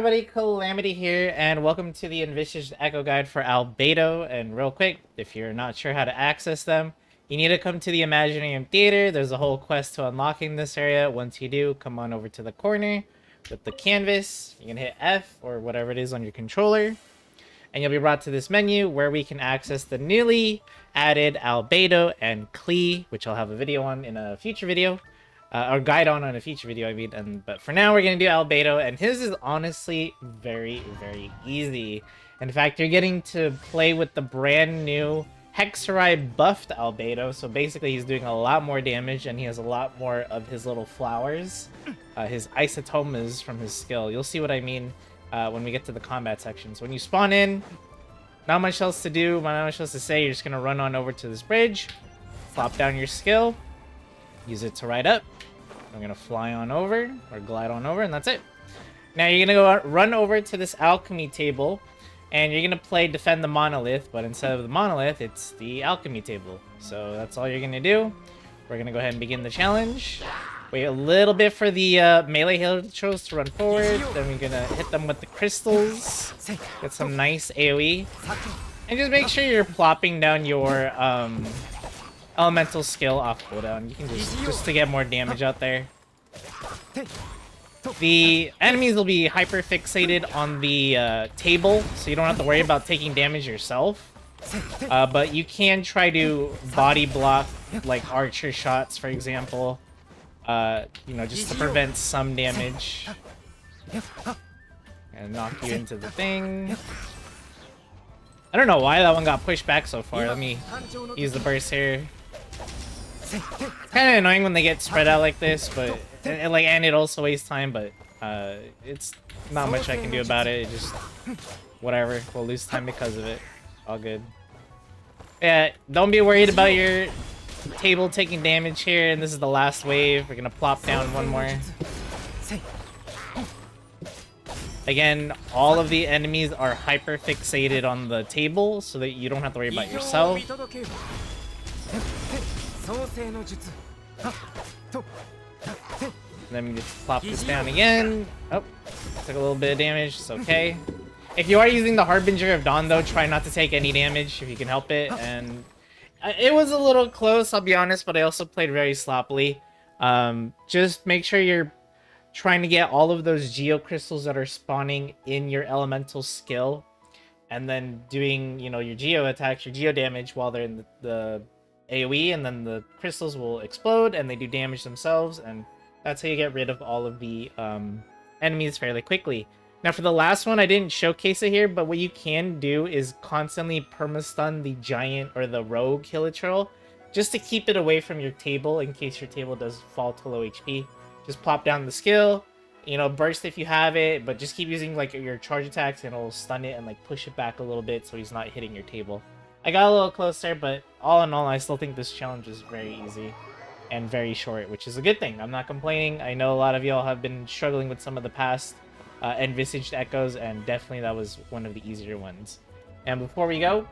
everybody, Calamity here, and welcome to the Envisaged Echo Guide for Albedo. And real quick, if you're not sure how to access them, you need to come to the Imaginarium Theater. There's a whole quest to unlocking this area. Once you do, come on over to the corner with the canvas. You can hit F or whatever it is on your controller, and you'll be brought to this menu where we can access the newly added Albedo and Klee, which I'll have a video on in a future video. Or guide on a future video, I mean. But for now, we're going to do Albedo, and his is honestly very, very easy. In fact, you're getting to play with the brand new Hexerei buffed Albedo, so basically he's doing a lot more damage, and he has a lot more of his little flowers, his isotomas from his skill. You'll see what I mean when we get to the combat section. So when you spawn in, not much else to do, not much else to say. You're just going to run on over to this bridge, plop down your skill, use it to ride up. I'm gonna fly on over or glide on over, and that's it. Now you're gonna go run over to this alchemy table, and you're gonna play defend the monolith, but instead of the monolith, it's the alchemy table. So that's all you're gonna do. We're gonna go ahead and begin the challenge. Wait a little bit for the melee heroes to run forward. Then we're gonna hit them with the crystals. Get some nice AoE, and just make sure you're plopping down your elemental skill off cooldown. You can just to get more damage out there. The enemies will be hyper fixated on the table, so you don't have to worry about taking damage yourself. But you can try to body block like archer shots, for example. You know, just to prevent some damage. And knock you into the thing. I don't know why that one got pushed back so far. Let me use the burst here. It's kind of annoying when they get spread out like this, but and it also wastes time. But it's not much I can do about it. Just whatever. We'll lose time because of it. All good. Yeah, don't be worried about your table taking damage here. And this is the last wave. We're gonna plop down one more. Again, all of the enemies are hyper fixated on the table, so that you don't have to worry about yourself. Let me just plop this down again. Oh, took a little bit of damage. It's okay. If you are using the Harbinger of Dawn, though, try not to take any damage if you can help it. And it was a little close, I'll be honest, but I also played very sloppily. Just make sure you're trying to get all of those geo crystals that are spawning in your elemental skill, and then doing, you know, your geo attacks, your geo damage while they're in the AoE, and then the crystals will explode and they do damage themselves, and that's how you get rid of all of the enemies fairly quickly. Now for the last one, I didn't showcase it here, but what you can do is constantly permastun the giant or the rogue Hilichurl, just to keep it away from your table in case your table does fall to low HP. Just plop down the skill, you know, burst if you have it, but just keep using like your charge attacks and it'll stun it and like push it back a little bit so he's not hitting your table. I got a little closer, but all in all, I still think this challenge is very easy and very short, which is a good thing. I'm not complaining. I know a lot of y'all have been struggling with some of the past Envisaged Echoes, and definitely that was one of the easier ones. And before we go,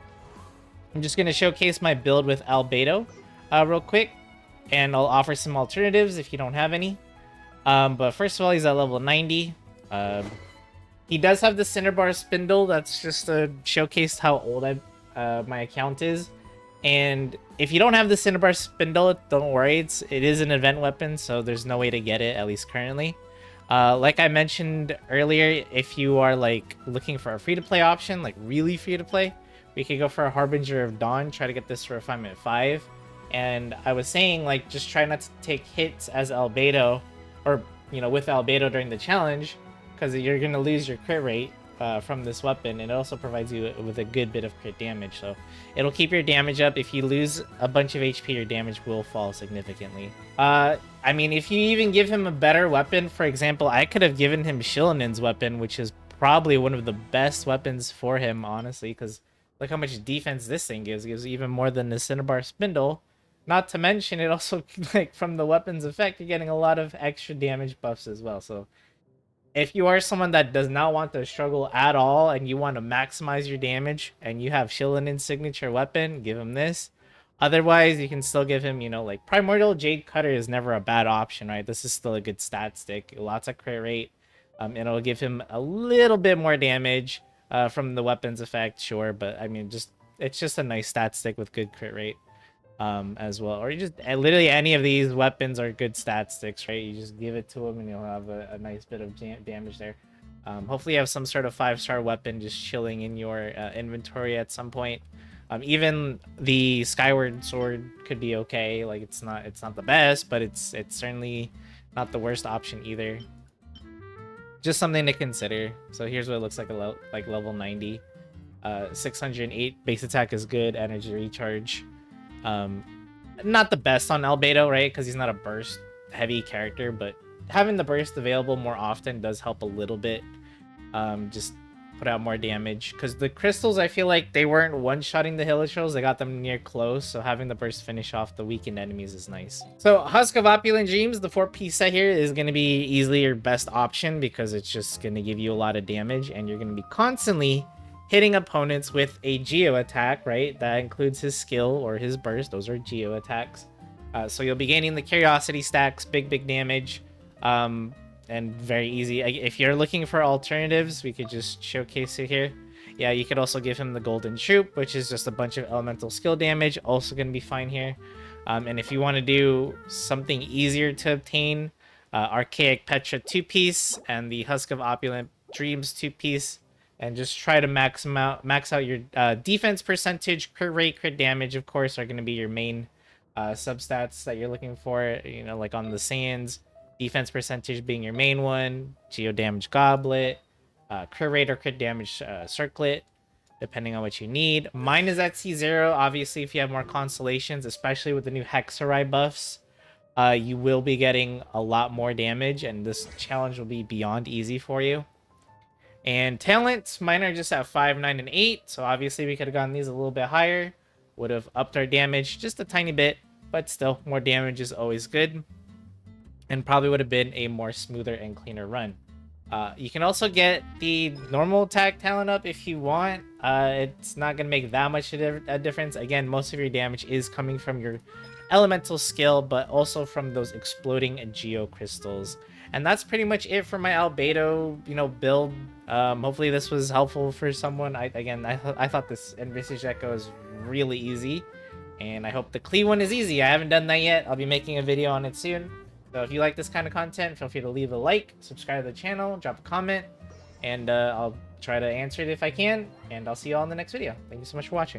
I'm just going to showcase my build with Albedo real quick, and I'll offer some alternatives if you don't have any. But first of all, he's at level 90. He does have the Cinnabar Spindle. That's just to showcase how old my account is. And if you don't have the Cinnabar Spindle, don't worry. It is an event weapon, so there's no way to get it, at least currently. Like I mentioned earlier, if you are like looking for a free-to-play option, like really free-to-play, we could go for a Harbinger of Dawn, try to get this for Refinement 5. And I was saying, like, just try not to take hits as Albedo, or, you know, with Albedo during the challenge, because you're going to lose your crit rate from this weapon, and it also provides you with a good bit of crit damage, so it'll keep your damage up. If you lose a bunch of HP, your damage will fall significantly. I mean, if you even give him a better weapon, for example, I could have given him Shillanin's weapon, which is probably one of the best weapons for him, honestly, because look how much defense this thing gives. It gives even more than the Cinnabar Spindle. Not to mention, it also, like, from the weapon's effect, you're getting a lot of extra damage buffs as well. So if you are someone that does not want to struggle at all and you want to maximize your damage and you have Shillanin's signature weapon, give him this. Otherwise, you can still give him, you know, like Primordial Jade Cutter is never a bad option, right? This is still a good stat stick. Lots of crit rate. And it'll give him a little bit more damage from the weapons effect, sure, but I mean, it's just a nice stat stick with good crit rate as well. Or you just literally any of these weapons are good stat sticks, right? You just give it to him and you'll have a nice bit of damage there. Hopefully you have some sort of 5-star weapon just chilling in your inventory at some point. Even the Skyward Sword could be okay. Like it's not the best, but it's certainly not the worst option either. Just something to consider. So here's what it looks like like level 90. 608 base attack is good. Energy recharge. Not the best on Albedo, right? Because he's not a burst heavy character, but having the burst available more often does help a little bit. Just put out more damage, because the crystals, I feel like they weren't one-shotting the Hilichurls, they got them near close, so having the burst finish off the weakened enemies is nice. So Husk of Opulent Dreams, the 4-piece set here, is going to be easily your best option because it's just going to give you a lot of damage, and you're going to be constantly hitting opponents with a Geo attack, right? That includes his skill or his burst. Those are Geo attacks. So you'll be gaining the Curiosity stacks, big damage, and very easy. If you're looking for alternatives, we could just showcase it here. Yeah, you could also give him the Golden Troop, which is just a bunch of elemental skill damage. Also going to be fine here. And if you want to do something easier to obtain, Archaic Petra 2-piece and the Husk of Opulent Dreams 2-piece. And just try to max out your defense percentage, crit rate, crit damage, of course, are going to be your main substats that you're looking for. You know, like on the Sands, defense percentage being your main one, geo damage goblet, crit rate or crit damage circlet, depending on what you need. Mine is at C0. Obviously, if you have more constellations, especially with the new Hexerei buffs, you will be getting a lot more damage, and this challenge will be beyond easy for you. And talents, mine are just at 5, 9, and 8. So obviously we could have gotten these a little bit higher. Would have upped our damage just a tiny bit. But still, more damage is always good. And probably would have been a more smoother and cleaner run. You can also get the normal attack talent up if you want. It's not going to make that much a difference. Again, most of your damage is coming from your elemental skill, but also from those exploding geo crystals. And that's pretty much it for my Albedo, build. Hopefully this was helpful for someone. I thought this Envisaged Echo is really easy, and I hope the Klee one is easy. I haven't done that yet. I'll be making a video on it soon. So if you like this kind of content, feel free to leave a like, subscribe to the channel, drop a comment, and I'll try to answer it if I can. And I'll see you all in the next video. Thank you so much for watching.